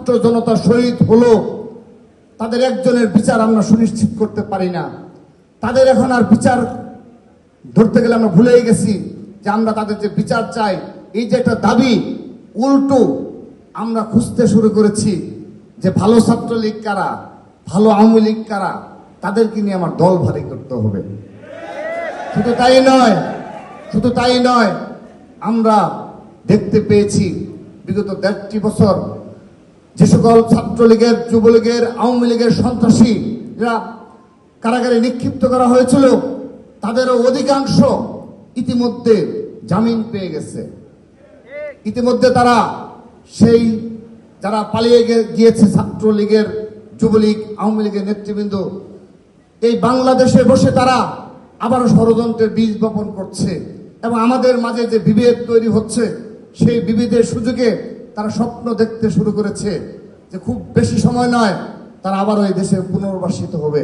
ছাত্র জনতা শহীদ হলো, তাদের একজনের বিচার আমরা সুনিশ্চিত করতে পারি না। তাদের এখন আর বিচার ধরতে গেলে আমরা ভুলেই গেছি যে আমরা তাদের যে বিচার চাই, এই যে একটা দাবি, উল্টো আমরা খুঁজতে শুরু করেছি যে ভালো ছাত্রলীগ কারা, ভালো আওয়ামী লীগ কারা, তাদেরকে নিয়ে আমার দল ভারী করতে হবে। শুধু তাই নয়, আমরা দেখতে পেয়েছি বিগত ১.৫ বছর যে সকল ছাত্রলীগের, যুবলীগের, আওয়ামী লীগের সন্ত্রাসীরা কারাগারে নিক্ষিপ্ত করা হয়েছিল, তাদেরও অধিকাংশ ইতিমধ্যে জামিন পেয়ে গেছে। ইতিমধ্যে তারা সেই যারা পালিয়ে গিয়েছে ছাত্রলীগের, যুবলীগ, আওয়ামী লীগের নেতৃবৃন্দ, এই বাংলাদেশে বসে তারা আবারও ষড়যন্ত্রের বীজ বপন করছে এবং আমাদের মাঝে যে বিভেদ তৈরি হচ্ছে, সেই বিভেদের সুযোগে তারা স্বপ্ন দেখতে শুরু করেছে যে খুব বেশি সময় নয়, তারা আবারও এই দেশে পুনর্বাসিত হবে।